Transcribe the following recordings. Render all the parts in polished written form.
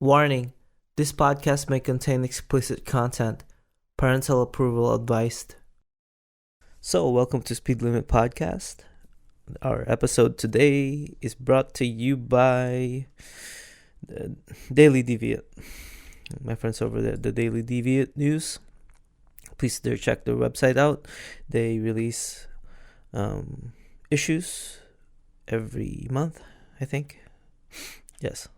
Warning: this podcast may contain explicit content. Parental approval advised. So, welcome to Speed Limit Podcast. Our episode today is brought to you by the Daily Deviant. My friends over there, the Daily Deviant News. Please check their website out. They release issues every month, I think. Yes.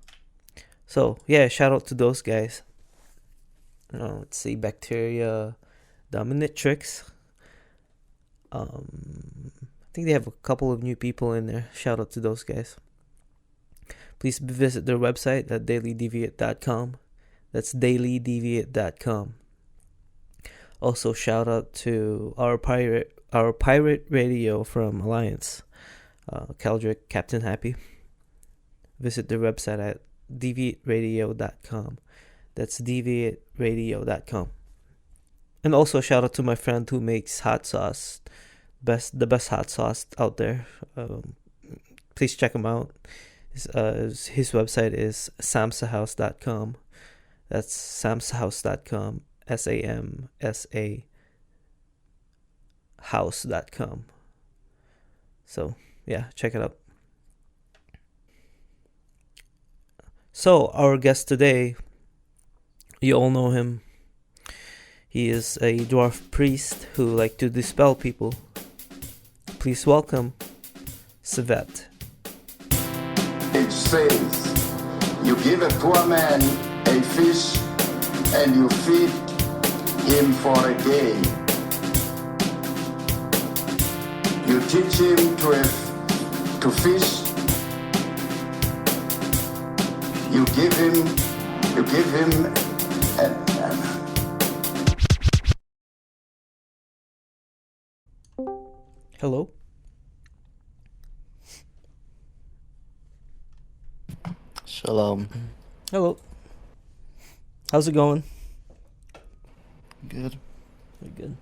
So, yeah, shout out to those guys. Let's see, Bacteria Dominatrix. I think they have a couple of new people in there. Shout out to those guys. Please visit their website at dailydeviate.com. That's dailydeviate.com. Also, shout out to our pirate radio from Alliance, Caldric, Captain Happy. Visit their website at deviateradio.com. That's deviateradio.com. And also shout out to my friend who makes hot sauce, the best hot sauce out there. Please check him out. His website is samsahouse.com. That's samsahouse.com. SAMSA house.com. So yeah, check it out. So, our guest today, you all know him. He is a Dwarf Priest who like to dispel people. Please welcome Silvett. It says, you give a poor man a fish and you feed him for a day. You teach him to fish. You give him Hello. Shalom. Hello. How's it going? Good. Very good.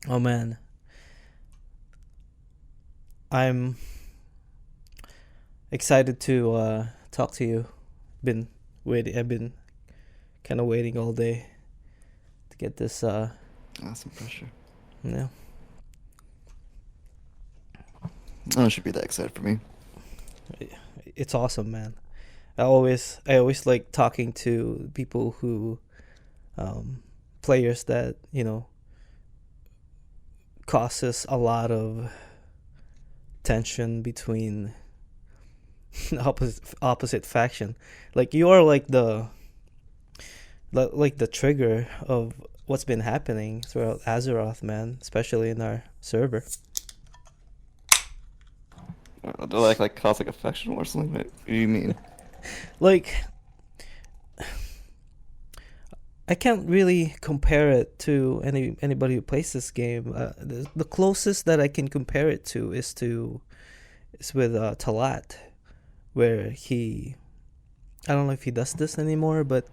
Oh man. I'm excited to talk to you. I've been kind of waiting all day to get this Some pressure. yeah. Oh, it should be that excited for me. It's awesome, man. I always like talking to people who players that, causes a lot of tension between opposite faction. Like you're like the trigger of what's been happening throughout Azeroth, man, especially in our server. Do like cause like a faction war or something? What do you mean? Like, I can't really compare it to anybody who plays this game. The closest that I can compare it to is with Talat, where I don't know if he does this anymore, but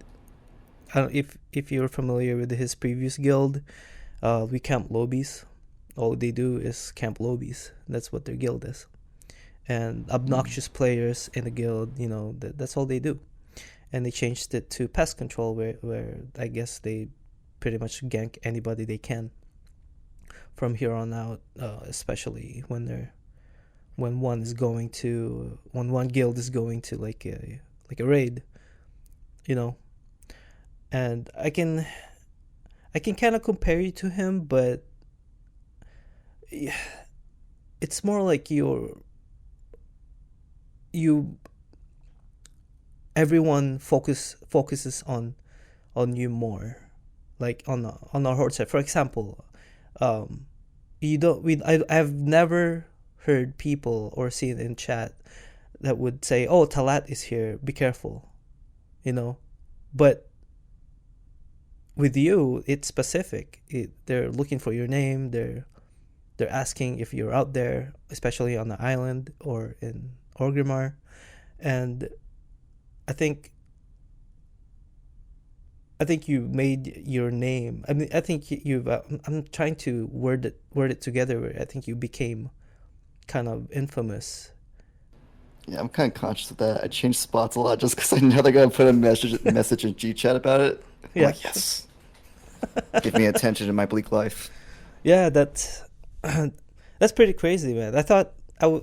I don't, if you're familiar with his previous guild, we camp lobbies. All they do is camp lobbies. That's what their guild is. And obnoxious players in the guild, that's all they do. And they changed it to pest control, where I guess they pretty much gank anybody they can from here on out, especially when one guild is going to like a raid, and I can kind of compare you to him, but it's more like everyone focuses on you more, like on our horde side. For example, I've never heard people or seen in chat that would say, "Oh, Talat is here. Be careful," But with you, it's specific. They're looking for your name. They're asking if you're out there, especially on the island or in Orgrimmar, and I think you made your name. I mean, I think you've. I'm trying to word it together. Where I think you became kind of infamous. Yeah, I'm kind of conscious of that. I change spots a lot just because I know they're gonna put a message in G chat about it. I'm Yeah. like, yes, give me attention in my bleak life. Yeah, that's that's pretty crazy, man. I thought I,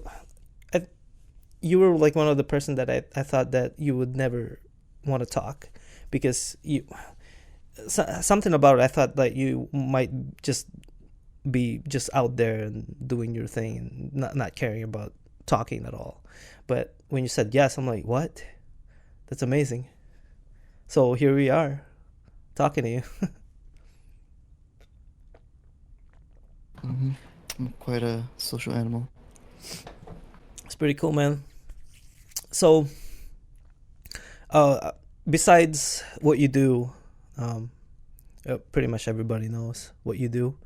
you were like one of the person that I thought that you would never want to talk because something about it. I thought that you might just be just out there and doing your thing and not caring about talking at all. But when you said yes, I'm like, what? That's amazing. So here we are, talking to you. I'm quite a social animal. It's pretty cool, man. So, besides what you do, pretty much everybody knows what you do.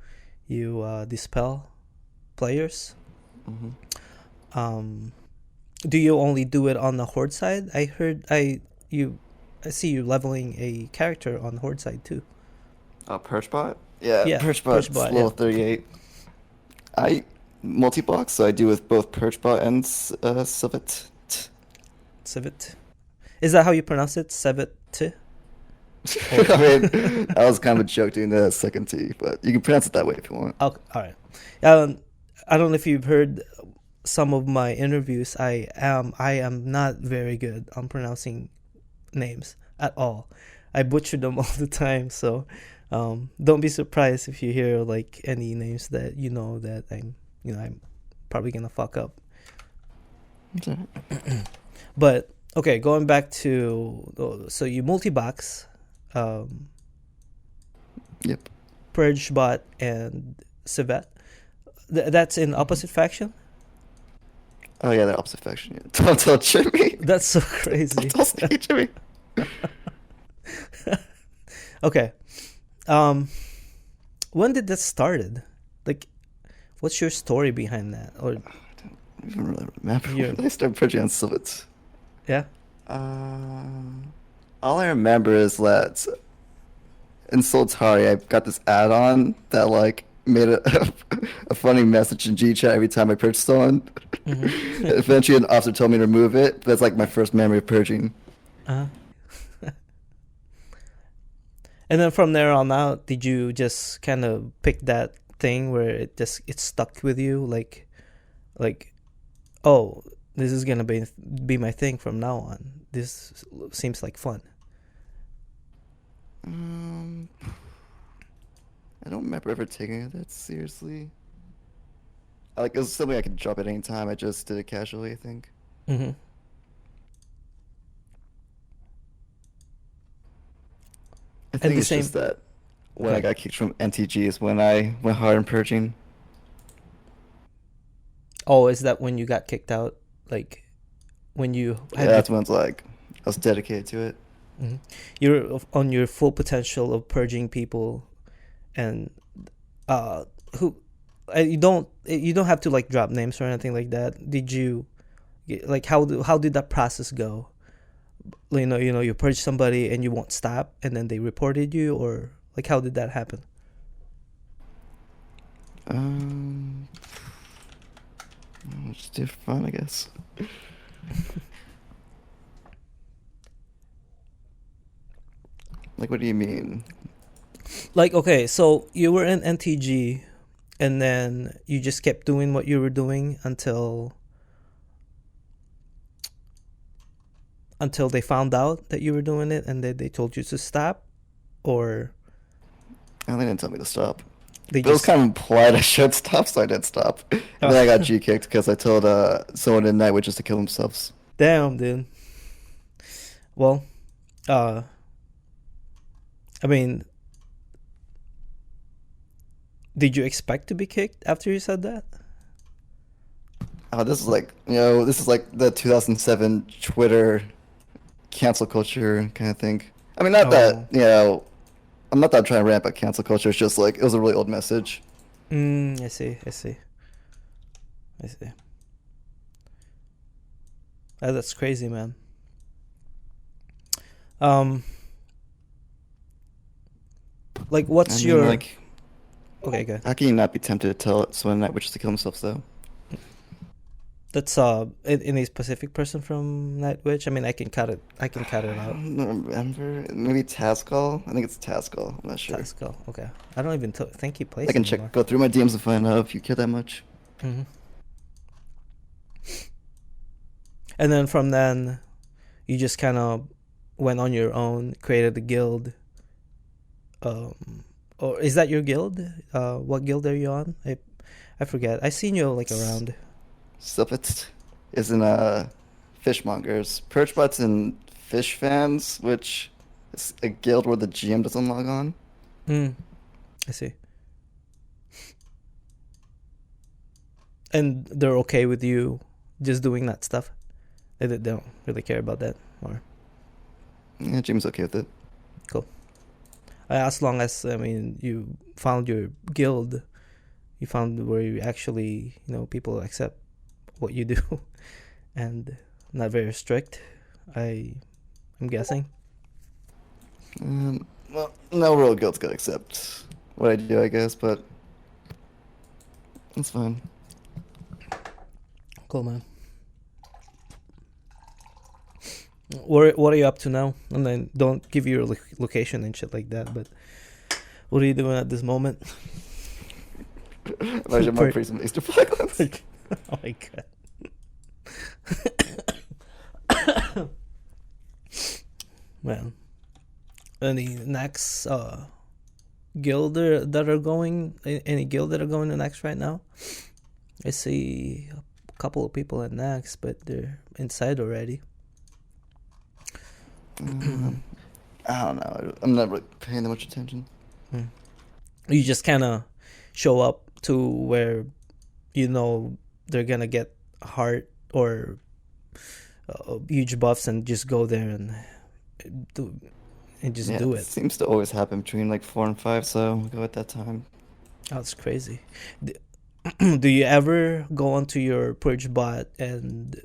You dispel players. Hmm. Do you only do it on the horde side? I see you leveling a character on horde side too. Perchbot? Yeah, Yeah, Perchbot's Perchbot, level yeah. 38. I multi-block, so I do with both Perchbot and Silvett. Silvett. Is that how you pronounce it? Silvett? I mean, that was kind of a joke doing the second T, but you can pronounce it that way if you want. Oh, all right. I don't know if you've heard some of my interviews. I am not very good on pronouncing names at all. I butcher them all the time. So don't be surprised if you hear like any names that you know that I'm probably gonna fuck up. It's all right. But okay, going back to so you multi-box, Yep. Purgebot and Silvett. That's in opposite faction. Oh yeah, that opposite faction. Yeah. Don't tell Jimmy. That's so crazy. Don't tell Jimmy. Okay. When did that started? Like, what's your story behind that? Or I don't even really remember Yeah. when I started purging on Silvett. yeah, All I remember is that in Solitari, I got this add-on that like made a funny message in G-chat every time I purged someone. Eventually, an officer told me to remove it. But that's like my first memory of purging. uh-huh. And then from there on out, did you just kind of pick that thing where it stuck with you, like, oh, this is gonna be my thing from now on. This seems like fun. I don't remember ever taking it that seriously. Like it was something I could drop at any time. I just did it casually, I think. Mm-hmm. I And think the it's same. just that when I Okay. got kicked from NTG is when I went hard in purging. Oh, is that when you got kicked out? Like when you Yeah, had that's when it's like I was dedicated to it. you're on your full potential of purging people, and who you don't have to like drop names or anything like that. Did you like how did that process go? You purge somebody and you won't stop, and then they reported you, or like how did that happen? Um, just did fun, I guess. Like, what do you mean? Like, okay, so you were in NTG, and then you just kept doing what you were doing until they found out that you were doing it, and they told you to stop, or Oh, they didn't tell me to stop. they But it was just kind of implied I should stop, so I did stop. And then I got G kicked because I told someone in Night Witches to kill themselves. damn, dude. Well, I mean, did you expect to be kicked after you said that? Oh, this is like this is like the 2007 Twitter cancel culture kind of thing. I mean, not that Oh. I'm not that I'm trying to ramp up cancel culture. It's just like it was a really old message. I see. I see. That's crazy, man. Like, I what's mean, your like, okay? Good. how can you not be tempted to tell someone in Night Witches to kill themselves though? That's any specific person from Night Witch? I mean, I can cut it I out. don't remember. Maybe Tascal. I think it's Tascal. I'm not sure. Tasco. Okay. I don't even think he plays I can anymore. check. Go through my DMs and find out if you care that much. Hmm. And then from then, you just kind of went on your own, created a guild. Or is that your guild? What guild are you on? I forget. I seen you like around. Silvett is in fishmongers, perchbots, and fish fans, which is a guild where the GM doesn't log on. I see. And they're okay with you just doing that stuff. They don't really care about that, or Yeah, GM's okay with it. cool. As long as you found your guild, you found where you actually people accept what you do, and not very strict. I'm guessing. Well, no real guild's gonna accept what I do, I guess, but it's fine. Cool, man. What are you up to now? And then don't give your location and shit like that. But what are you doing at this moment? Imagine my priest and Easter flaglets. Oh my god. Man. Any next guild that are going? Any guild that are going to next right now? I see a couple of people at next, but they're inside already. I don't know. I'm not really paying that much attention. You just kind of show up to where they're gonna get heart or huge buffs and just go there and do do it. Seems to always happen between like 4 and 5, so we'll go at that time. That's crazy. Do you ever go onto your purge bot and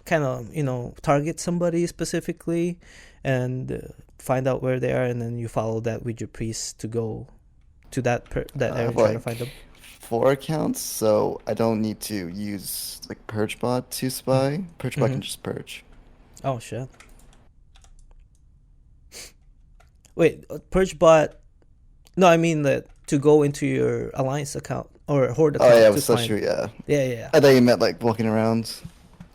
kind of target somebody specifically and find out where they are, and then you follow that with your priest to go to that area and try to find them? 4 accounts, so I don't need to use like PurgeBot to spy. PurgeBot can just purge. Oh shit. Wait, purge bot? No, I mean that to go into your alliance account or horde account. Oh yeah, to with such find... yeah. Yeah. I thought you meant like walking around.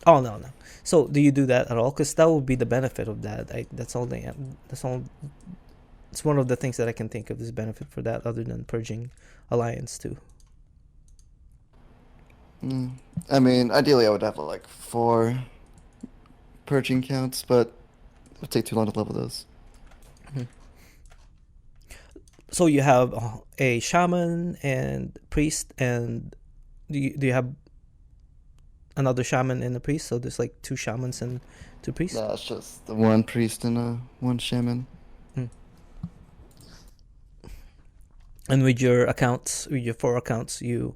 Oh no. So do you do that at all? Because that would be the benefit of that. That's all. It's one of the things that I can think of as benefit for that, other than purging alliance too. I mean, ideally I would have like 4 purging counts, but it would take too long to level those. So you have a shaman and priest, and do you have another shaman and a priest? So there's like 2 shamans and 2 priests? No, it's just the 1 priest and 1 shaman. And with your accounts, with your 4 accounts, you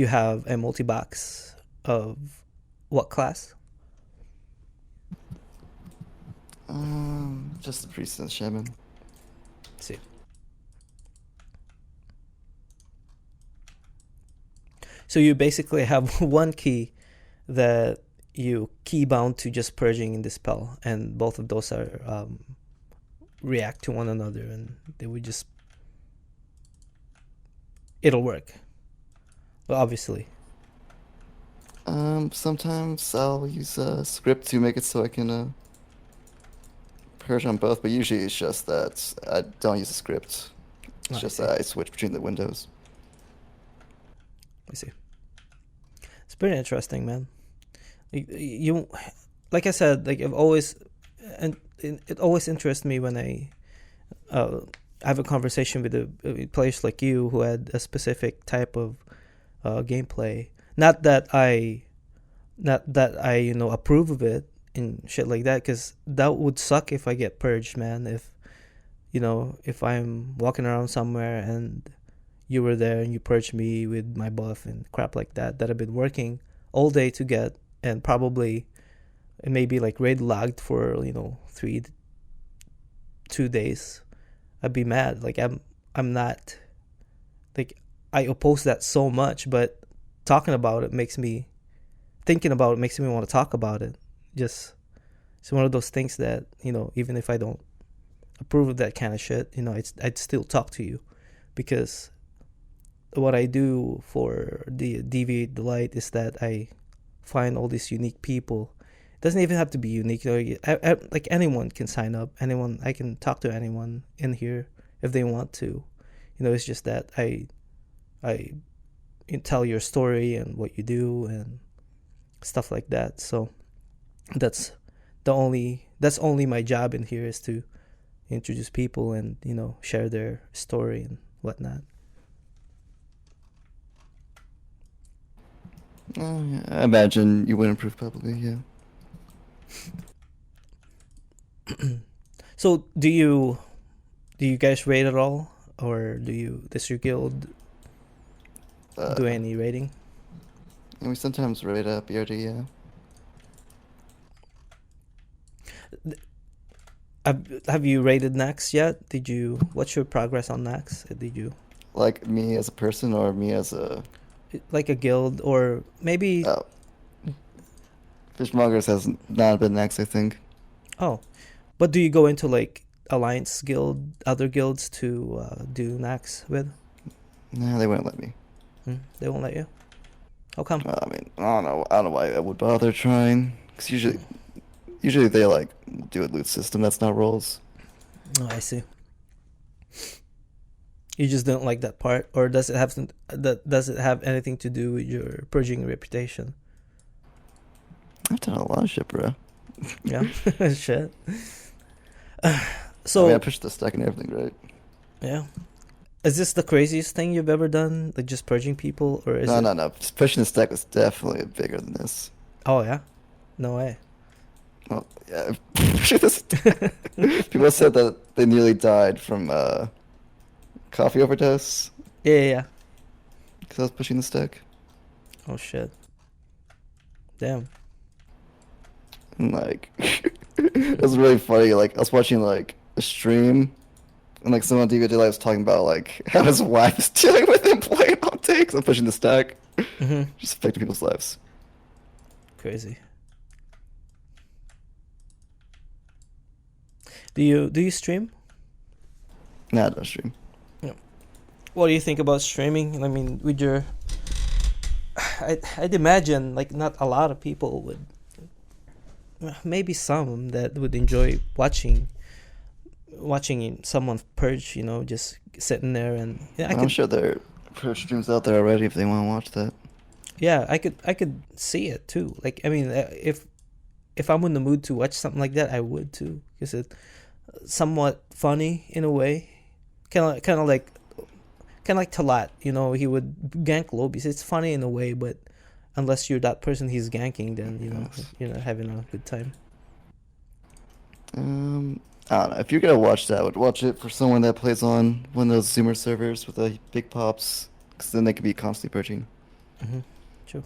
have a multi-box of what class? Just the priest and the shaman. Let's see. So you basically have 1 key that you key bound to just purging and dispel, and both of those are react to one another, and they would just it'll work. But obviously. Sometimes I'll use a script to make it so I can purge on both, but usually it's just that I don't use a script. It's just that I switch between the windows. I see. It's pretty interesting, man. You, like I said, like I've always, and it always interests me when I have a conversation with players like you who had a specific type of gameplay. Not that I approve of it and shit like that, because that would suck if I get purged, man. If I'm walking around somewhere and you were there and you purged me with my buff and crap like that I've been working all day to get, and probably maybe like raid lagged for 2 days, I'd be mad. Like I'm not, like, I oppose that so much, but talking about it makes me thinking about it makes me want to talk about it. Just it's one of those things that, even if I don't approve of that kind of shit, I'd still talk to you, because what I do for the Deviate the Light is that I find all these unique people. It doesn't even have to be unique. Like anyone can sign up. I can talk to anyone in here if they want to. It's just that I tell your story and what you do and stuff like that. So that's only my job in here, is to introduce people and share their story and whatnot. Oh, yeah. I imagine you would improve publicly, yeah. So do you guys rate at all, or does your guild do any rating? And we sometimes rate up BRD, yeah. Have you rated Nax yet? What's your progress on Nax? Did you Like me as a person, or me as a... like a guild, or maybe... Oh. Fishmongers has not been next, I think. Oh, but do you go into like Alliance guild, other guilds to do Nax with? Nah, they wouldn't let me. They won't let you? How come? I mean, I don't know why I would bother trying. Because usually they like do a loot system that's not rolls. Oh, I see. You just don't like that part, or does it have anything to do with your purging reputation? I've done a lot of shit, bro. Yeah, shit. So I pushed the stack and everything, right? Yeah. Is this the craziest thing you've ever done? Like just purging people, or is it... No. Just pushing the stack was definitely bigger than this. Oh yeah, no way. Well, yeah. People said that they nearly died from coffee overdose. Yeah. Because I was pushing the stack. Oh shit. Damn. And like, it was really funny. Like I was watching like a stream, and like someone on DVD was talking about like how his wife is dealing with him playing all day because I'm pushing the stack, just affecting people's lives. Crazy. Do you stream? Nah, I don't stream. No. What do you think about streaming? I mean, with your, I'd imagine like not a lot of people would. Maybe some that would enjoy watching someone purge, just sitting there and... Yeah, I'm sure there are purge streams out there already if they want to watch that. Yeah, I could see it too. Like, I mean, if I'm in the mood to watch something like that, I would too, because it's somewhat funny in a way. Kind of like Talat, he would gank Lobbies. It's funny in a way, but unless you're that person he's ganking, then you're not having a good time. I don't know. If you're gonna watch that, I would watch it for someone that plays on one of those Zoomer servers with the big pops, because then they could be constantly purging. True.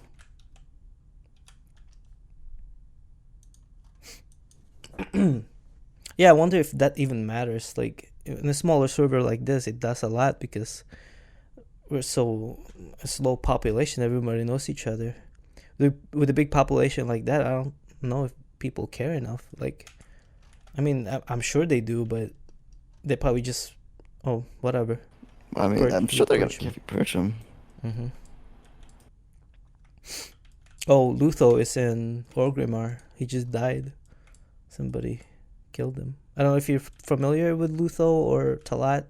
Yeah, I wonder if that even matters. Like in a smaller server like this, it does a lot because we're so a slow population. Everybody knows each other. With a big population like that, I don't know if people care enough. Like, I mean, I'm sure they do, but they probably just, whatever. I mean, I'm sure they're gonna purge them. Oh, Lutho is in Orgrimmar. He just died. Somebody killed him. I don't know if you're familiar with Lutho or Talat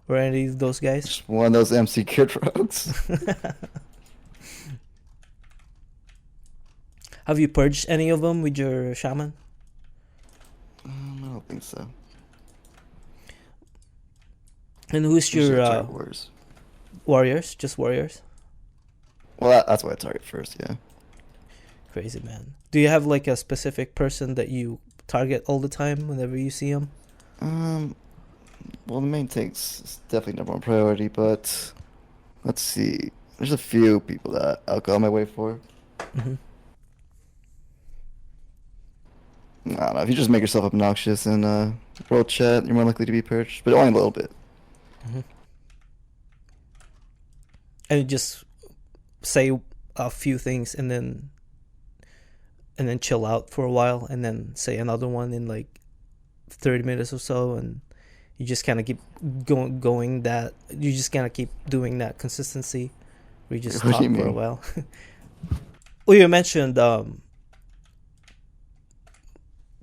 or any of those guys. Just one of those MC Kid rogues. Have you purged any of them with your shaman? I don't think so. And who's your warriors? Just warriors? Well, that's what I target first, yeah. Crazy, man. Do you have like a specific person that you target all the time whenever you see them? Well, the main thing's definitely number one priority, but let's see. There's a few people that I'll go on my way for. I don't know. If you just make yourself obnoxious in world chat, you're more likely to be purged, but only a little bit. And you just say a few things and then and then chill out for a while, and then say another one in like 30 minutes or so, and you just kind of keep going that you just kind of keep doing that consistency where you just What talk do you for a mean? while. Well, you mentioned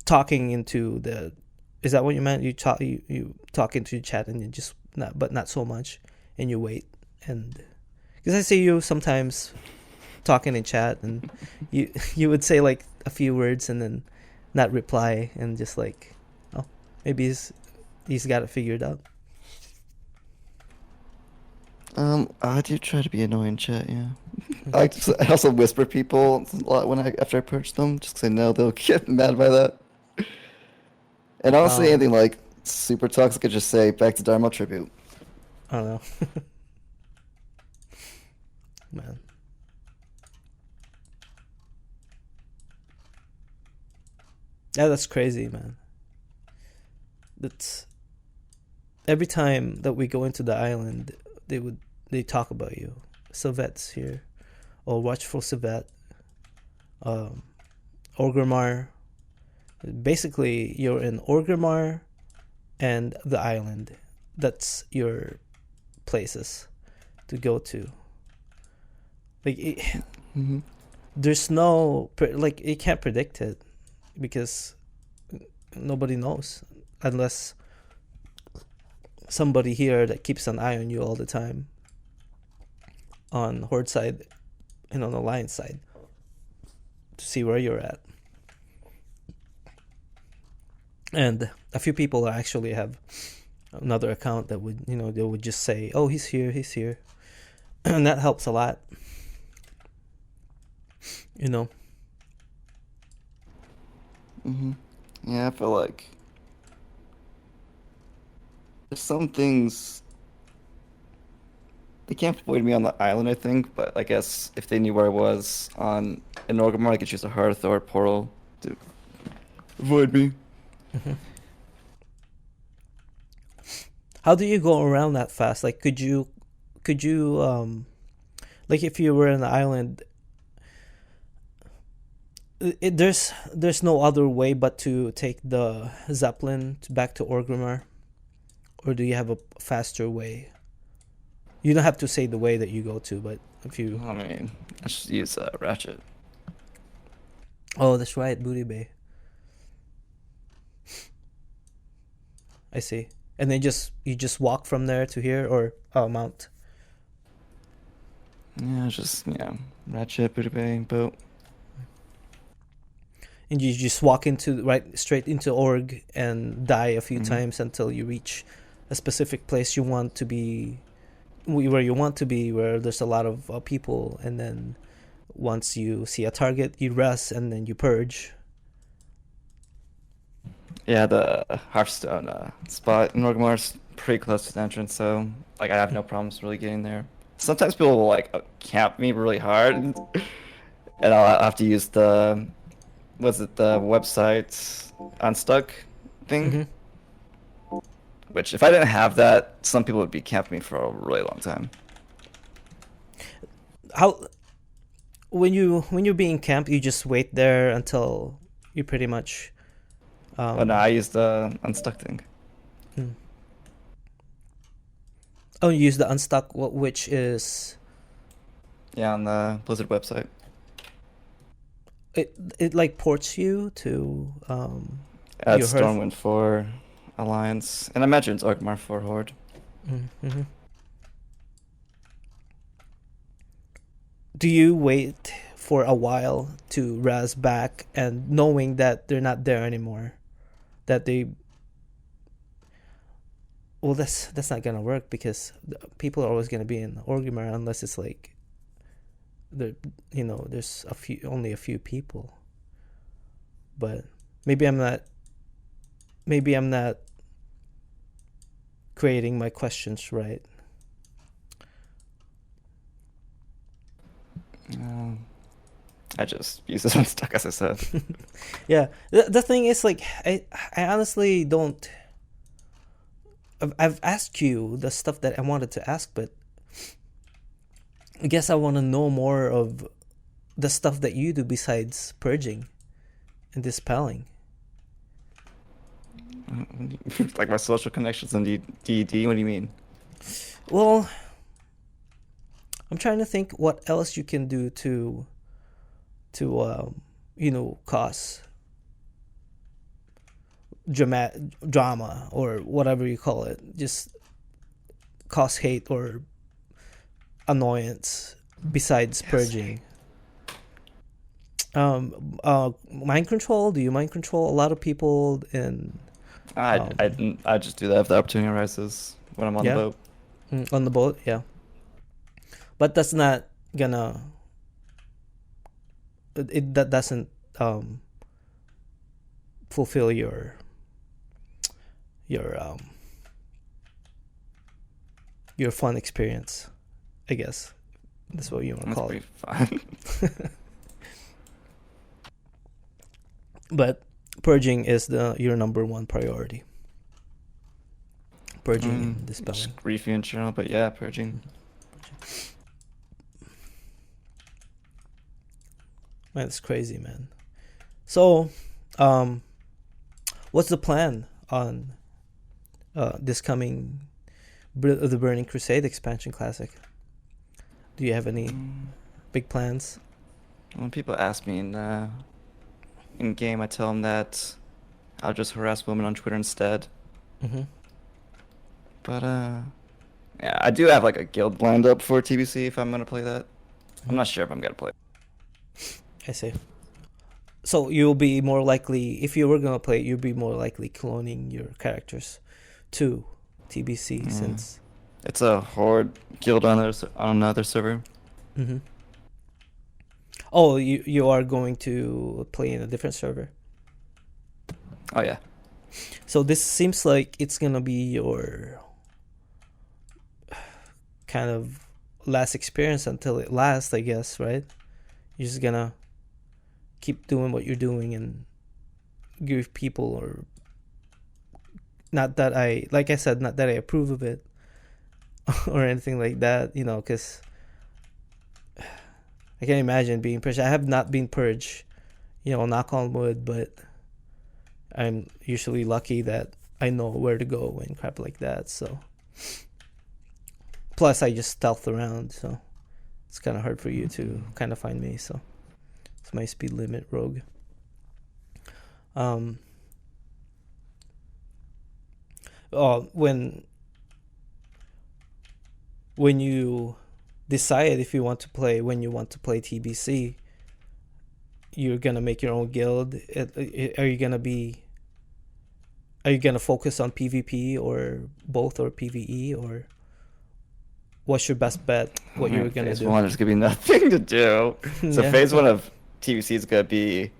talking into the, is that what you meant? You talk into the chat and you just not so much, and you wait. And because I see you sometimes talking in chat, and you would say like a few words and then not reply, and just like, oh, maybe he's got it figured out. I do try to be annoying in chat, yeah. I also whisper people a lot after I purge them, just 'cause I know they'll get mad by that. And honestly, Um, anything like super toxic, I just say back to Dharma tribute. I don't know. Man. Yeah, that's crazy, man. That's every time that we go into the island, they talk about you. Silvett's here, or Watchful Silvett, um, Orgrimmar. Basically, you're in Orgrimmar and the island. That's your places to go to. Like, Mm-hmm. there's no like, you can't predict it because nobody knows unless somebody here that keeps an eye on you all the time on Horde side and on the Alliance side to see where you're at. And a few people actually have another account that would, they would just say, oh, he's here. And that helps a lot. Mm-hmm. Yeah, I feel like there's some things they can't avoid me on the island, I think, but I guess if they knew where I was in Orgrimmar, I could choose a Hearth or a Portal to avoid me. Mm-hmm. How do you go around that fast? Like, could you like, if you were in the island, there's no other way but to take the Zeppelin back to Orgrimmar, or do you have a faster way? You don't have to say the way that you go to, but if you... I mean, I should use Ratchet. Oh, that's right, Booty Bay. I see. And then you just walk from there to here, or mount. Yeah, Ratchet, Booty Bay, boat. And you just walk straight into Org and die a few times until you reach a specific place you want to be, where you want to be, where there's a lot of people. And then once you see a target, you rest and then you purge. Yeah, the Hearthstone spot in Orgrimmar's pretty close to the entrance, so like I have no problems really getting there. Sometimes people will like camp me really hard, and I'll have to use the website Unstuck thing. Mm-hmm. Which, if I didn't have that, some people would be camping me for a really long time. How, when you're being camped, you just wait there until you pretty much... Oh no, I used the Unstuck thing. Oh, you use the Unstuck, which is... Yeah, on the Blizzard website. It like ports you to Add your Hearth. Stormwind for Alliance, and I imagine it's Orgrimmar for Horde. Mm-hmm. Do you wait for a while to raz back, and knowing that they're not there anymore, that they... Well, that's not gonna work, because people are always gonna be in Orgrimmar unless it's like there's only a few people. But maybe I'm not creating my questions right. I just use this Unstuck, as I said. Yeah, the thing is, like, I honestly don't... I've asked you the stuff that I wanted to ask, but I guess I want to know more of the stuff that you do besides purging. and dispelling. Like my social connections in D&D? What do you mean? Well, I'm trying to think what else you can do to cause drama or whatever you call it. Just cause hate or annoyance besides purging. Mind control. Do you mind control a lot of people? And I just do that if the opportunity arises when I'm on the boat. On the boat, yeah. But that's not gonna. That doesn't fulfill your fun experience, I guess. That's what you want to call it. That's pretty fun. But purging is your number one priority. Purging and dispelling. Just griefy in general, but yeah, purging. Man, it's crazy, man. So, what's the plan on this coming the Burning Crusade expansion classic? Do you have any big plans? When people ask me in game, I tell them that I'll just harass women on Twitter instead. Mm-hmm. But yeah, I do have like a guild lined up for TBC if I'm gonna play that. I'm not sure if I'm gonna play. I see. So you'll be more likely, if you were gonna play it, you'd be more likely cloning your characters to TBC since it's a horde guild on another server. Mm-hmm. Oh, you are going to play in a different server? Oh yeah. So this seems like it's gonna be your kind of last experience until it lasts, I guess, right? You're just gonna keep doing what you're doing and give people, or not that I, like I said, not that I approve of it or anything like that, because I can't imagine being purged. I have not been purged, knock on wood, but I'm usually lucky that I know where to go and crap like that. So, plus I just stealth around, so it's kind of hard for you to kind of find me. So it's my speed limit rogue. When you decide if you want to play, when you want to play TBC, you're gonna make your own guild. Are you gonna focus on PvP or both, or PvE, or what's your best bet? What you're gonna do? Phase 1 is gonna be nothing to do. So Yeah. phase 1 of TBC is gonna be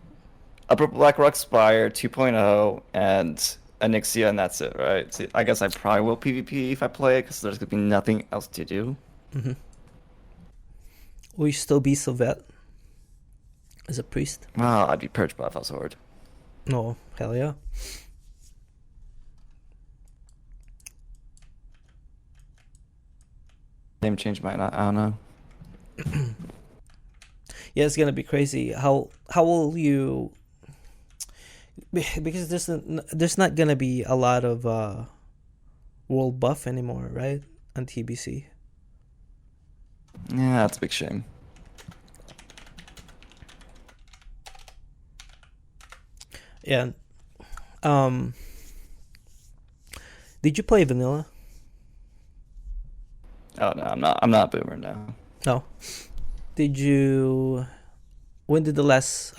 Upper Blackrock Spire 2.0 and Onyxia, and that's it, right? So I guess I probably will PvP if I play it because there's gonna be nothing else to do. Mm-hmm. Will you still be Silvett as a priest? Well, I'd be purged buff as Horde. No, hell yeah. Name change might not. I don't know. Yeah, it's gonna be crazy. How will you? Because there's not gonna be a lot of world buff anymore, right? On TBC. Yeah, that's a big shame. Yeah. Did you play vanilla? Oh no, I'm not a boomer now. No. Did you? When did the last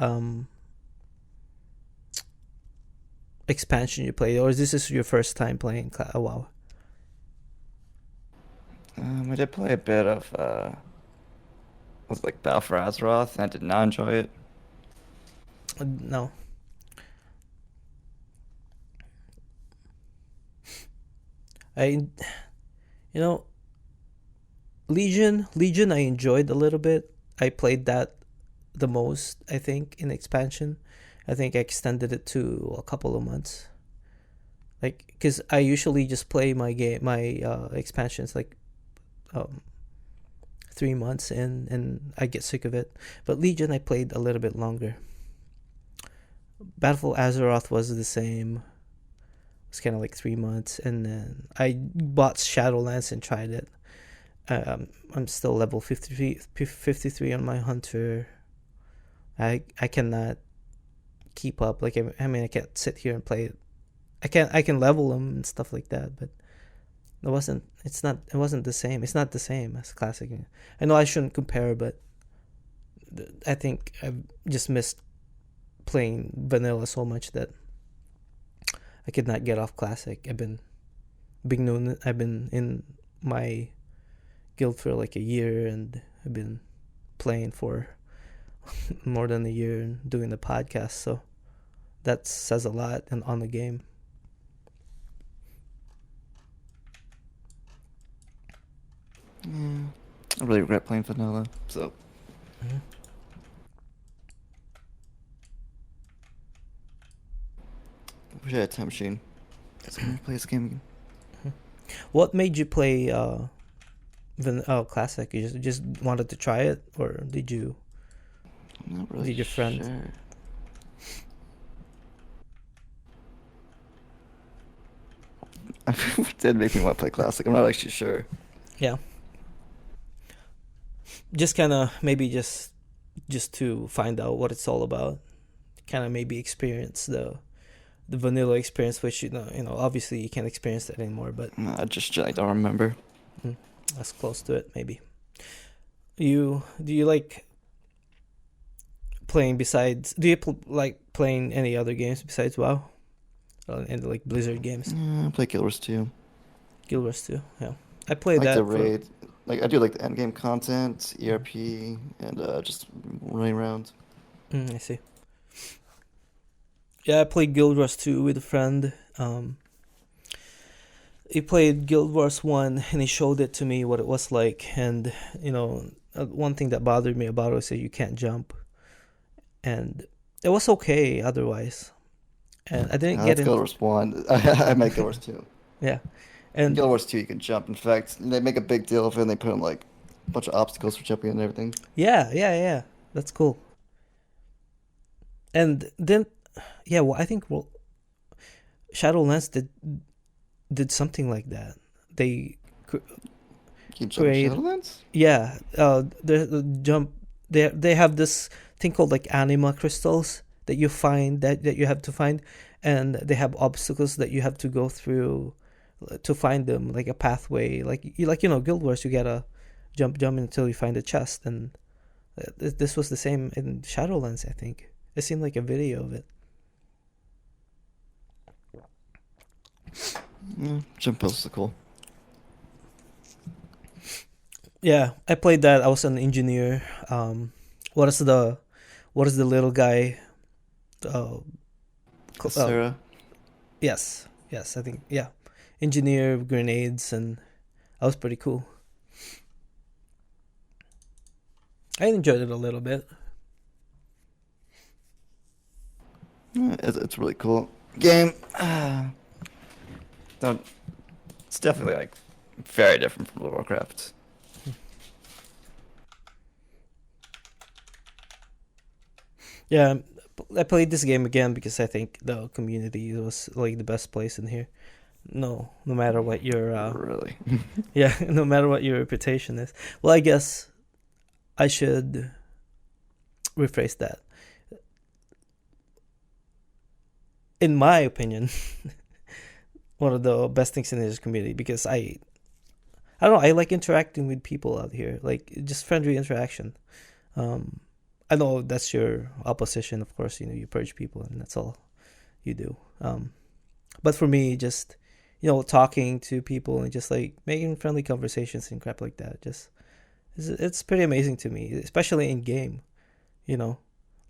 expansion you played, or is this your first time playing WoW? I did play a bit of was it like Battle for Azeroth, and I did not enjoy it. No. Legion I enjoyed a little bit. I played that the most, I think, in expansion. I think I extended it to a couple of months. Like, because I usually just play my expansions like 3 months in, and I get sick of it. But Legion I played a little bit longer. Battlefield Azeroth was the same. It's kind of like 3 months, and then I bought Shadowlands and tried it. I'm still level 53 on my hunter. I cannot keep up. Like I mean, I can't sit here and play it. I can level them and stuff like that, but it wasn't the same. It's not the same as classic. I know I shouldn't compare, but I think I've just missed playing vanilla so much that I could not get off classic. I've been in my guild for like a year, and I've been playing for more than a year and doing the podcast, so that says a lot on the game. Yeah, I really regret playing vanilla, so. Mm-hmm. I wish I had a time machine. So I'm gonna play this game again. What made you play classic? You just wanted to try it, or did you? I'm not really Did your friend? sure. It did make me want to play classic. I'm not actually sure. Yeah. Just kind of maybe just to find out what it's all about. Kind of maybe experience the vanilla experience, which you know obviously you can't experience that anymore, but No, I don't remember. that's close to it maybe. Do you like playing besides? Do you like playing any other games besides WoW? And like Blizzard games? Yeah, I play Guild Wars 2. Guild Wars 2, yeah. I I played like that. the raid. Like I do like the end game content, ERP, and just running around. I see. Yeah, I played Guild Wars 2 with a friend. He played Guild Wars 1 and he showed it to me what it was like. And, one thing that bothered me about it was that you can't jump. And it was okay otherwise. And I didn't get That's into Guild Wars 1. I meant Guild Wars 2. Yeah. And Guild Wars 2, you can jump. In fact, they make a big deal of it, and they put in like a bunch of obstacles for jumping and everything. yeah. That's cool. And then, I think Shadowlands did something like that. They You can jump in create Shadowlands? the jump. They have this thing called like anima crystals that you find that you have to find, and they have obstacles that you have to go through to find them, like a pathway. Guild Wars, you gotta jump until you find a chest, and this was the same in Shadowlands. I think it seemed like a video of it. Yeah, jump puzzles are cool. Yeah, I played that. I was an engineer. What is the little guy? Sarah. Yes, I think engineer grenades, and that was pretty cool. I enjoyed it a little bit. Yeah, it's really cool game. It's definitely like very different from World of Warcraft. Yeah, I played this game again because I think the community was like the best place in here. No matter what your Really. no matter what your reputation is. Well, I guess I should rephrase that. In my opinion, one of the best things in this community, because I don't know, I like interacting with people out here, like just friendly interaction. I know that's your opposition, of course. You purge people, and that's all you do. But for me, just talking to people and just like making friendly conversations and crap like that, just it's pretty amazing to me, especially in game.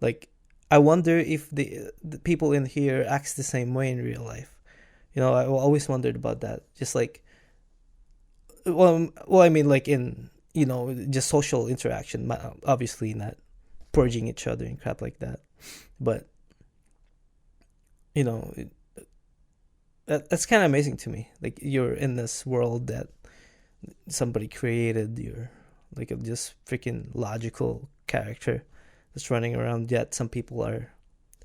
Like I wonder if the people in here acts the same way in real life. I always wondered about that. Just like, well, I mean, like in just social interaction. Obviously, not purging each other and crap like that, but that's kind of amazing to me. Like you're in this world that somebody created. You're like a just freaking logical character that's running around. Yet some people are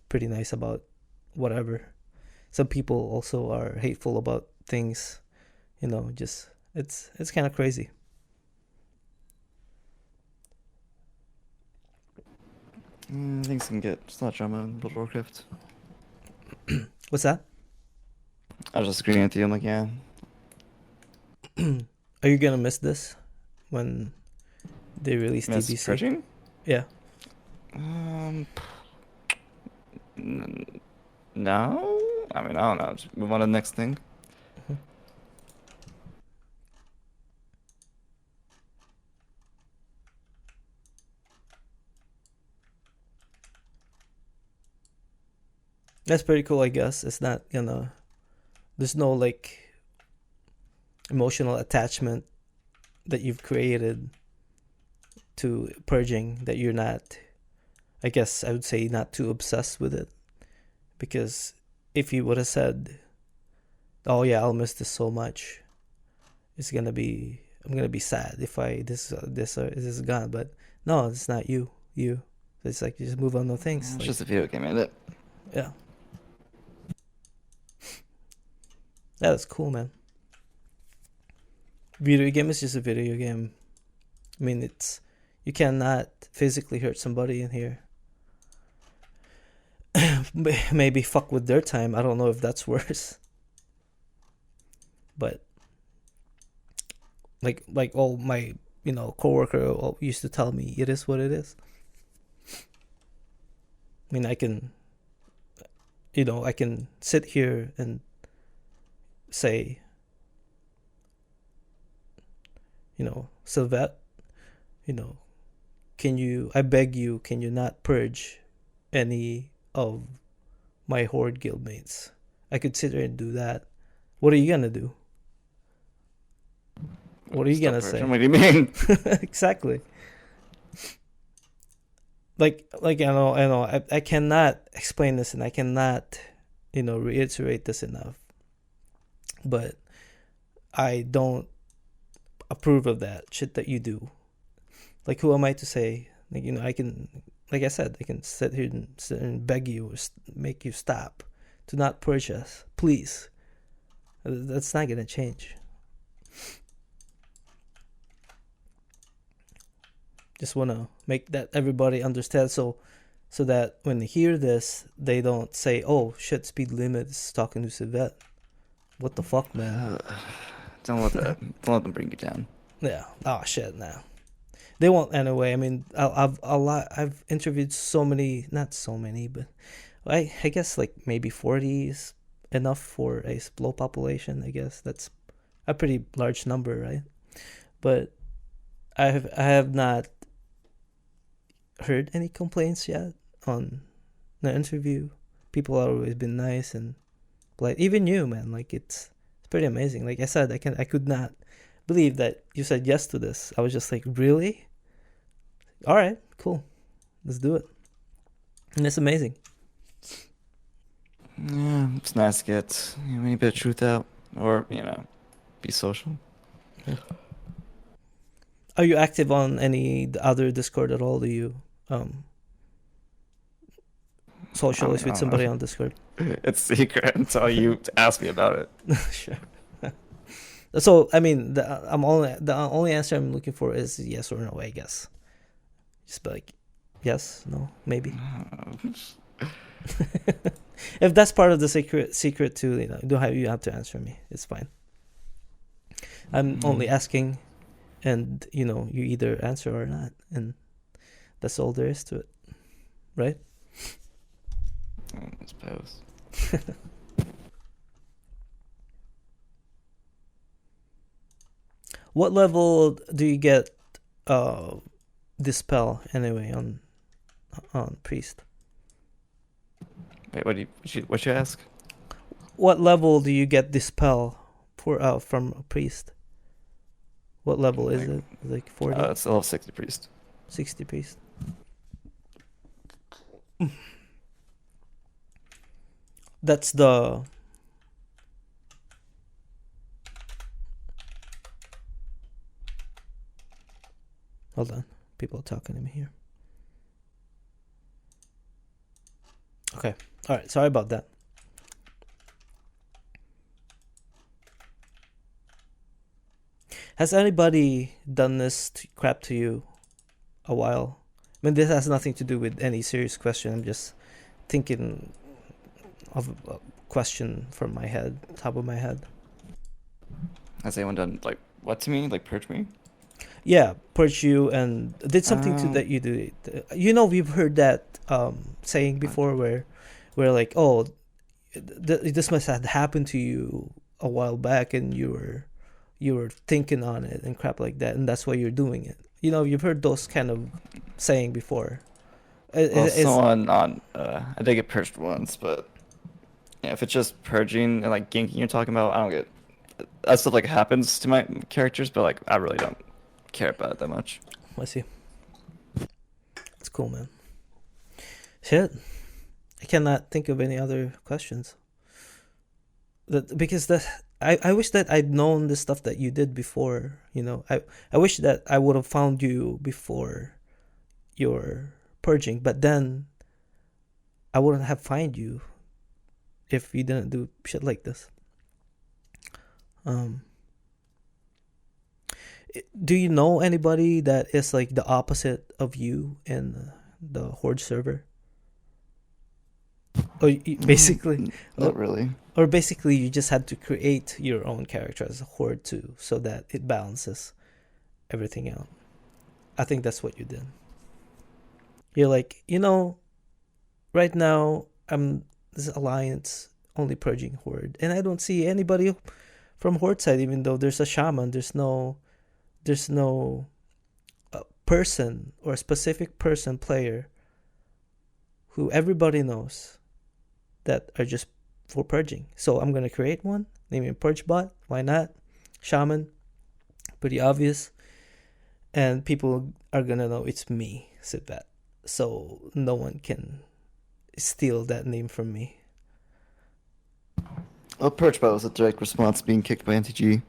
pretty nice about whatever. Some people also are hateful about things, just it's kind of crazy. Things can get just a lot of drama in World of Warcraft. What's that? I was just agreeing with you. I'm like, yeah. Are you gonna miss this when they release Miss TBC? purging? Yeah. No. I mean, I don't know. Just move on to the next thing. Mhm. That's pretty cool, I guess. It's not there's no like emotional attachment that you've created to purging, that you're not, I guess I would say, not too obsessed with it. Because if you would have said, oh yeah, I'll miss this so much, I'm gonna be sad if this is gone. But no, it's not you. It's like you just move on to things. It's Like, just a video game, ain't it? yeah. Yeah, that's cool, man. Video game is just a video game. I mean, you cannot physically hurt somebody in here. Maybe fuck with their time. I don't know if that's worse. But like all my coworker all used to tell me, it is what it is. I mean, I can sit here and say, Silvett, I beg you, can you not purge any of my Horde guildmates? I could sit there and do that. What are you gonna do? What are you gonna say? What do you mean? Exactly. Like I know. I cannot explain this, and I cannot, reiterate this enough. But I don't approve of that shit that you do. Like, who am I to say? Like, I can, like I said, I can sit here and beg you, or make you stop, to not purge us, please. That's not gonna change. Just wanna make that everybody understand, so that when they hear this, they don't say, "Oh shit, speed limit is talking to Silvett." What the fuck, man? Don't let them bring you down. Yeah. Oh shit, nah. They won't anyway. I mean, I've interviewed so many, not so many, but I guess like maybe 40 is enough for a low population. I guess that's a pretty large number, right? But I have not heard any complaints yet on the interview. People have always been nice and polite. Even you, man. Like, it's pretty amazing. Like I said, I could not believe that you said yes to this. I was just like, really? All right, cool. Let's do it. And it's amazing. Yeah, it's nice to get a bit of truth out, or be social. Yeah. Are you active on any other Discord at all? Do you socialize with somebody on Discord? It's secret until you ask me about it. Sure. So I mean, the only answer I'm looking for is yes or no. I guess. Just be like, yes, no, maybe. If that's part of the secret too, you have to answer me. It's fine. I'm only asking, and you either answer or not, and that's all there is to it, right? I suppose. What level do you get dispel anyway on priest? Wait, what you ask? What level do you get dispel for from a priest? What level is it? Like 40? It's level 60 priest. 60 priest. That's the hold on. People are talking to me here. Okay. All right. Sorry about that. Has anybody done this crap to you a while? I mean, this has nothing to do with any serious question. I'm just thinking of a question from my head, top of my head. Has anyone done like what to me? Like purge me? Yeah, purge you and did something to that you do. We've heard that saying before where like, oh, this must have happened to you a while back and you were thinking on it and crap like that, and that's why you're doing it. You've heard those kind of saying before. Well, someone on I did get purged once, but yeah, if it's just purging and like ganking you're talking about, I don't get that stuff like happens to my characters, but like I really don't care about it that much. I see. It's cool, man. Shit. I cannot think of any other questions. Because I wish that I'd known the stuff that you did before, I wish that I would have found you before your purging, but then I wouldn't have find you if you didn't do shit like this. Do you know anybody that is like the opposite of you in the Horde server? Or basically, not really. Or basically, you just had to create your own character as a Horde too, so that it balances everything out. I think that's what you did. You're like, right now I'm this alliance only purging Horde, and I don't see anybody from Horde side. Even though there's a shaman, there's no person or a specific person player who everybody knows that are just for purging. So I'm gonna create one, name it Purge Bot. Why not? Shaman, pretty obvious, and people are gonna know it's me, Silvett. So no one can steal that name from me. Well, Purge Bot was a direct response being kicked by NTG.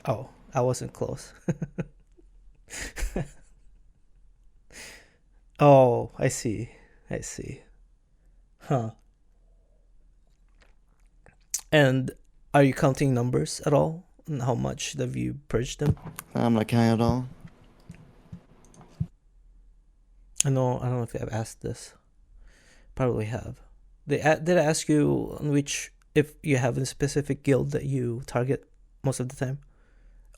Oh, I wasn't close. Oh, I see. Huh. And are you counting numbers at all? And how much have you purged them? I'm not counting at all. I don't know if I've asked this. Probably have. Did I ask you on which, if you have a specific guild that you target most of the time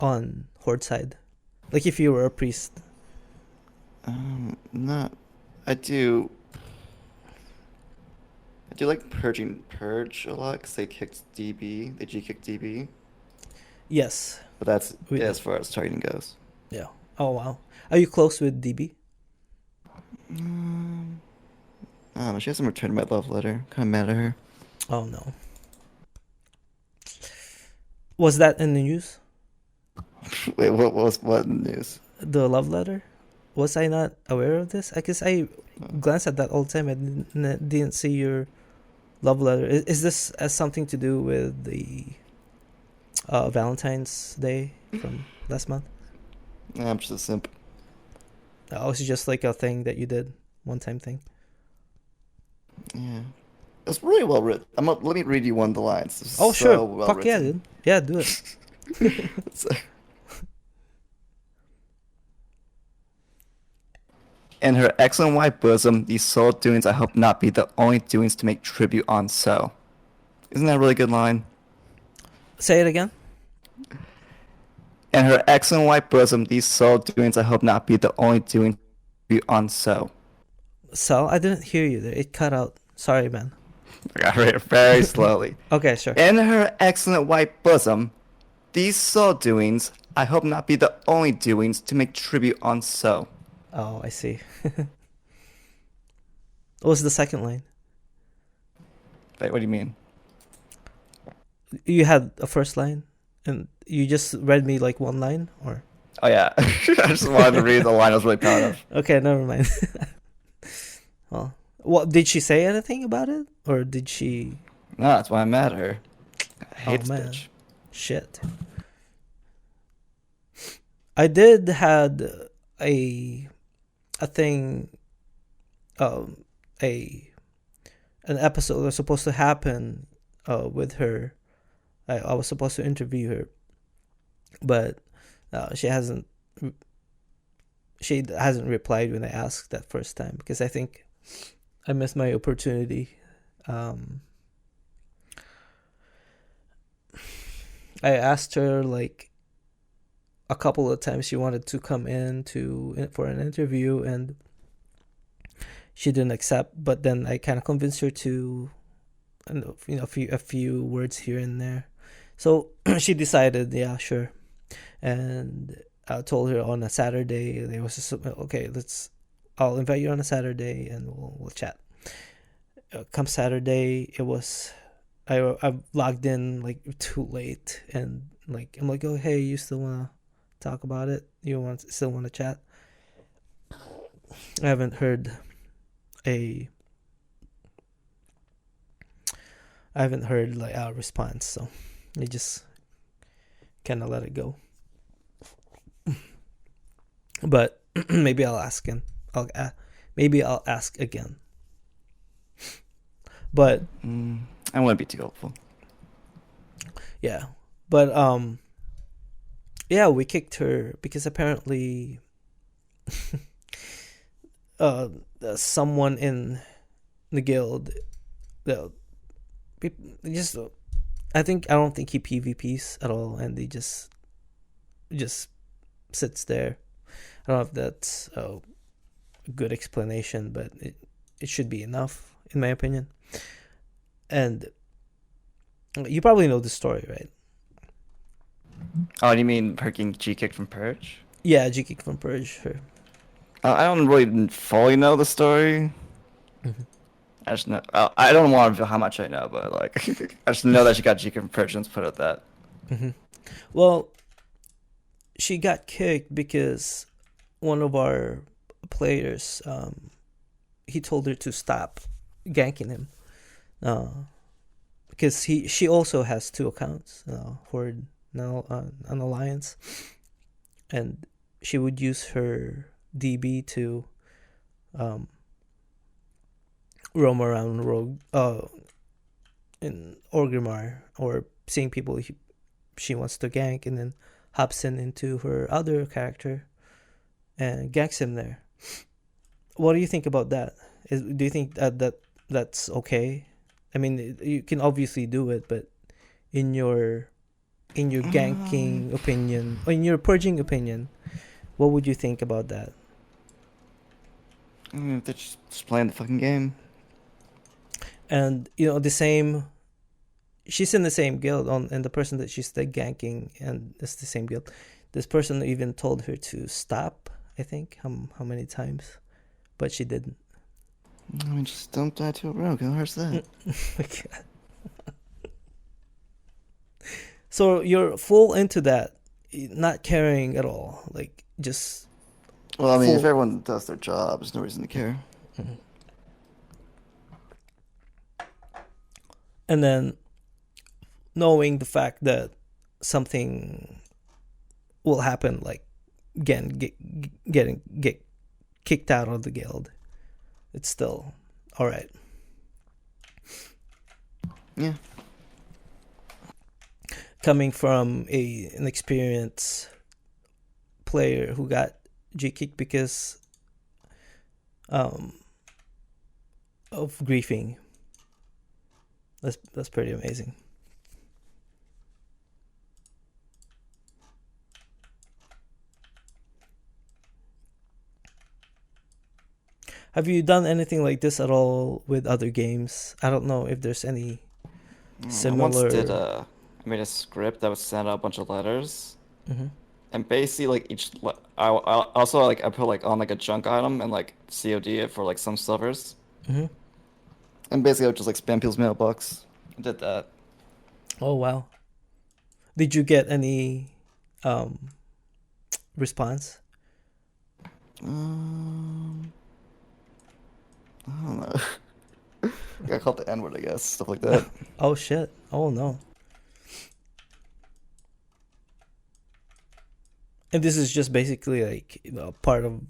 on Horde side? Like if you were a priest. Not. I do like purging Purge a lot because they kicked DB. They G-kicked DB. Yes. But that's as far as targeting goes. Yeah. Oh, wow. Are you close with DB? She hasn't returned my love letter. Kind of mad at her. Oh, no. Was that in the news? Wait, what in the news? The love letter? Was I not aware of this? I guess I glance at that all the time. I didn't see your love letter. Is this has something to do with the Valentine's Day from last month? Nah, I'm just a simp. Oh, it's just like a thing that you did, one-time thing. Yeah, it's really well written. Let me read you one of the lines. Oh, sure. Well Fuck written. Yeah, dude. Yeah, do it. In her excellent white bosom, these soul doings I hope not be the only doings to make tribute on so. Isn't that a really good line? Say it again. In her excellent white bosom, these soul doings I hope not be the only doings to tribute on so. So? I didn't hear you there. It cut out. Sorry, man. I got to read it very slowly. Okay, sure. In her excellent white bosom, these soul doings I hope not be the only doings to make tribute on so. Oh, I see. What was the second line? Wait, what do you mean? You had a first line, and you just read me like one line, or? Oh yeah, I just wanted to read the line I was really proud of. Okay, never mind. Well, what did she say anything about it, or did she? No, that's why I'm mad at her. I hate this bitch. Shit. I did had a thing, a an episode was supposed to happen with her. I was supposed to interview her, but she hasn't replied when I asked that first time, because I think I missed my opportunity. I asked her like a couple of times she wanted to come in for an interview, and she didn't accept. But then I kind of convinced her to, a few words here and there. So she decided, yeah, sure. And I told her on a Saturday. There was okay. I'll invite you on a Saturday, and we'll chat. Come Saturday, it was I logged in like too late, and like I'm like, oh hey, you still wanna talk about it? Still wanna chat? I haven't heard like a response, so I just kind of let it go. But maybe I'll ask him. Maybe I'll ask again. But I wouldn't be too hopeful. Yeah, but yeah, we kicked her because apparently, someone in the guild, just I don't think he PvPs at all, and he just sits there. I don't know if that's a good explanation, but it should be enough in my opinion. And you probably know the story, right? Oh, do you mean her getting G-kicked from Purge? Yeah, G-kicked from Purge. Sure. I don't really fully know the story. Mm-hmm. I just know. I don't want to reveal how much I know, but like, I just know that she got G-kicked from Purge. Let's put it at that. Mm-hmm. Well, she got kicked because one of our players, he told her to stop ganking him. Because she also has 2 accounts, Horde, now an alliance, and she would use her DB to roam around rogue in Orgrimmar, or seeing people she wants to gank, and then hops into her other character and ganks him there. What do you think about that? Do you think that's okay? I mean, you can obviously do it, but in your ganking opinion, or in your purging opinion, what would you think about that? They're just playing the fucking game. And she's in the same guild, and the person that she's ganking, and it's the same guild. This person even told her to stop. I think how many times, but she didn't. I mean, just don't die to a rogue. How hurts that? So you're full into that, not caring at all, like just. Well, I mean, if everyone does their job, there's no reason to care. Mm-hmm. And then, knowing the fact that something will happen, like again, get kicked out of the guild, it's still all right. Yeah. Coming from an experienced player who got G-kicked because of griefing, that's pretty amazing. Have you done anything like this at all with other games? I don't know if there's any similar. I made a script that would send out a bunch of letters, and basically like I also like I put like on like a junk item and like COD it for like some servers, and basically I would just like spam people's mailbox. I did that. Oh wow! Did you get any response? I don't know. I got called the N-word, I guess, stuff like that. Oh shit! Oh no! And this is just basically like part of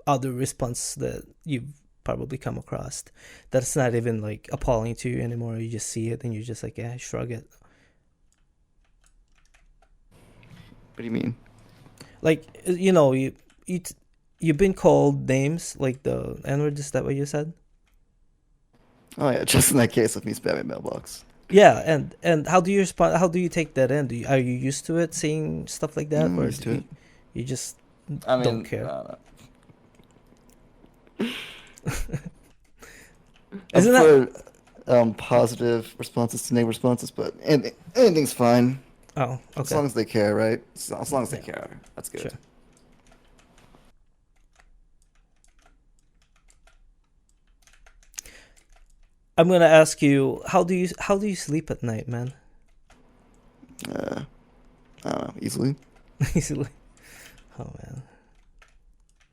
other response that you've probably come across. That's not even like appalling to you anymore. You just see it and you just like, yeah, shrug it. What do you mean? Like, you know, you've been called names like the N-word. Is that what you said? Oh yeah, just in that case of me spamming mailbox. Yeah, and how do you respond? How do you take that in? Are you used to it, seeing stuff like that, I'm or used to it. you just I mean, don't care? Isn't I'm that? for positive responses to negative responses, but anything's fine Oh, as okay. long as they care, right? As long as they Yeah, care, that's good. sure. I'm gonna ask you, how do you sleep at night, man? I don't know, easily. Easily. Oh man.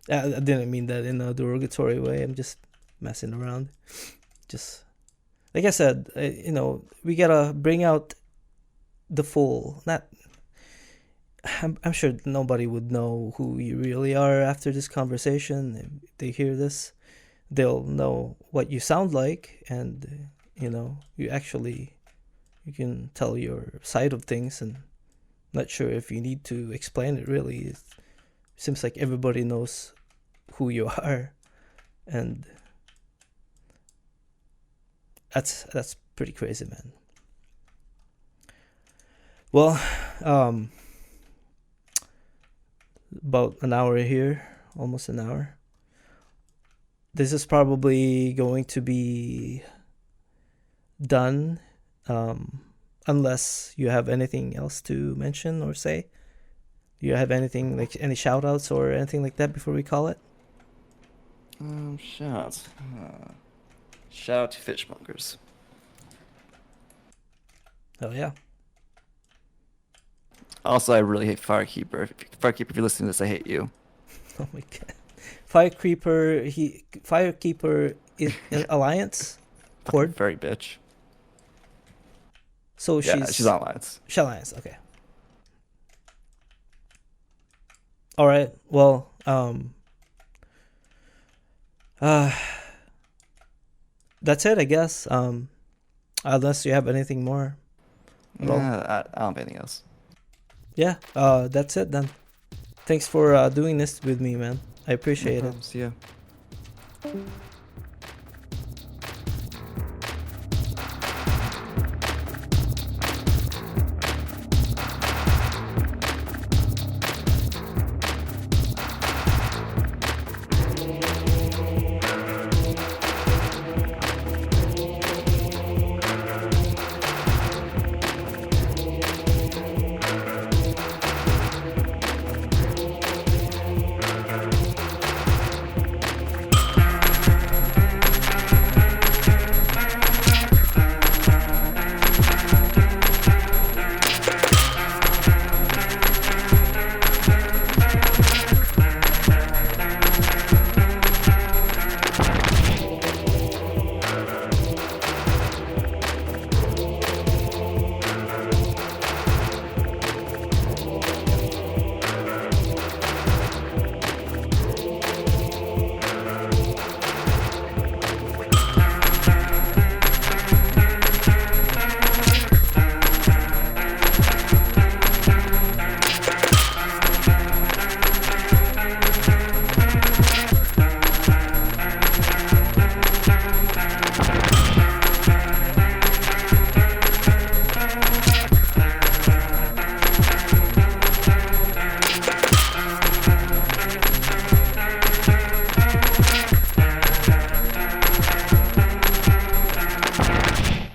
I didn't mean that in a derogatory way. I'm just messing around. Just like I said, you know, we gotta bring out the full. Not. I'm sure nobody would know who you really are after this conversation. If they hear this, they'll know what you sound like, and you know, you can tell your side of things. And not sure if you need to explain it. Really, it seems like everybody knows who you are, and that's pretty crazy, man. Well, about an hour here, almost an hour. This is probably going to be done, unless you have anything else to mention or say. Do you have anything, like any shout outs or anything like that before we call it? Shout. Shout out to fishmongers. Oh yeah. Also, I really hate Firekeeper. Firekeeper, if you're listening to this, I hate you. Oh my god. Firekeeper is an alliance horde. Furry bitch. So Yeah, she's on Alliance. She's alliance. Okay. All right. Well, that's it, I guess. Unless you have anything more. Yeah, I don't have anything else. Yeah. That's it then. Thanks for doing this with me, man. I appreciate it. See ya.